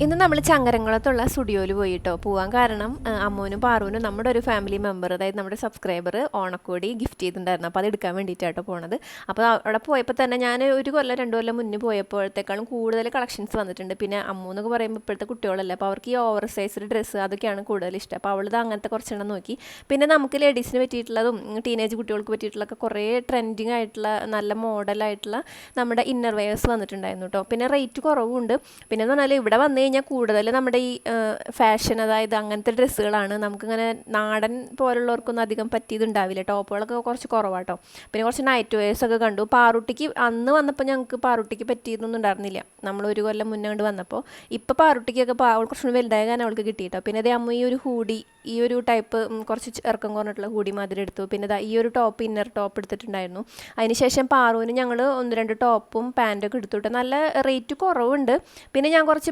ഇന്ന് നമ്മൾ ചങ്ങരംകുളത്തുള്ള സ്റ്റുഡിയോയിൽ പോയിട്ടോ പോകാൻ കാരണം അമ്മൂനും പാറുവിനും നമ്മുടെ ഒരു ഫാമിലി മെമ്പർ അതായത് നമ്മുടെ സബ്സ്ക്രൈബർ ഓണക്കോടി ഗിഫ്റ്റ് ചെയ്തിട്ടുണ്ടായിരുന്നു അപ്പോൾ അത് എടുക്കാൻ വേണ്ടിയിട്ടാട്ടോ പോണത്. അപ്പോൾ അവിടെ പോയപ്പോൾ തന്നെ ഞാൻ ഒരു കൊല്ലം 2 കൊല്ലം മുന്നേ പോയപ്പോഴത്തേക്കാളും കൂടുതൽ കളക്ഷൻസ് വന്നിട്ടുണ്ട്. പിന്നെ അമ്മു എന്നൊക്കെ പറയുമ്പോൾ ഇപ്പോഴത്തെ കുട്ടികളല്ലേ, അപ്പോൾ അവർക്ക് ഈ ഓവർ സൈസ്ഡ് ഡ്രസ്സ് അതൊക്കെയാണ് കൂടുതൽ ഇഷ്ടം. അപ്പോൾ അവളത് അങ്ങനത്തെ കുറച്ചെണ്ണം നോക്കി. പിന്നെ നമുക്ക് ലേഡീസിന് പറ്റിയിട്ടുള്ളതും ടീനേജ് കുട്ടികൾക്ക് പറ്റിയിട്ടുള്ളതൊക്കെ കുറേ ട്രെൻഡിങ് ആയിട്ടുള്ള നല്ല മോഡലായിട്ടുള്ള നമ്മുടെ ഇന്നർ വെയേഴ്സ് വന്നിട്ടുണ്ടായിരുന്നു കേട്ടോ. പിന്നെ റേറ്റ് കുറവുണ്ട്. പിന്നെ എന്ന് പറഞ്ഞാൽ ഇവിടെ വന്നു കഴിഞ്ഞാൽ കൂടുതൽ നമ്മുടെ ഈ ഫാഷൻ അതായത് അങ്ങനത്തെ ഡ്രസ്സുകളാണ്. നമുക്കിങ്ങനെ നാടൻ പോലുള്ളവർക്കൊന്നും അധികം പറ്റിയതുണ്ടാവില്ല. ടോപ്പുകളൊക്കെ കുറച്ച് കുറവാട്ടോ. പിന്നെ കുറച്ച് നൈറ്റ് വെയേഴ്സൊക്കെ കണ്ടു. പാറുട്ടിക്ക് അന്ന് വന്നപ്പോൾ ഞങ്ങൾക്ക് പാറുട്ടിക്ക് പറ്റിയതൊന്നും ഉണ്ടായിരുന്നില്ല, നമ്മൾ ഒരു കൊല്ലം മുന്നേ കൊണ്ട് വന്നപ്പോൾ. ഇപ്പോൾ പാറുട്ടിക്കൊക്കെ അവൾ കുറച്ചുകൂടി വലുതായ കാരണം അവൾക്ക് കിട്ടിയിട്ടോ. പിന്നെ അതേ അമ്മ ഈ ഒരു ഹൂഡി, ഈ ഒരു ടൈപ്പ് കുറച്ച് ഇറക്കം കുറഞ്ഞിട്ടുള്ള ഹൂഡി മാതിരി എടുത്തു. പിന്നെ ഈ ഒരു ടോപ്പ്, ഇന്നർ ടോപ്പ് എടുത്തിട്ടുണ്ടായിരുന്നു. അതിനുശേഷം പാറുവിന് ഞങ്ങൾ 1-2 ടോപ്പും പാൻറ്റൊക്കെ എടുത്തുവിട്ട് നല്ല റേറ്റ് കുറവുണ്ട്. പിന്നെ ഞാൻ കുറച്ച്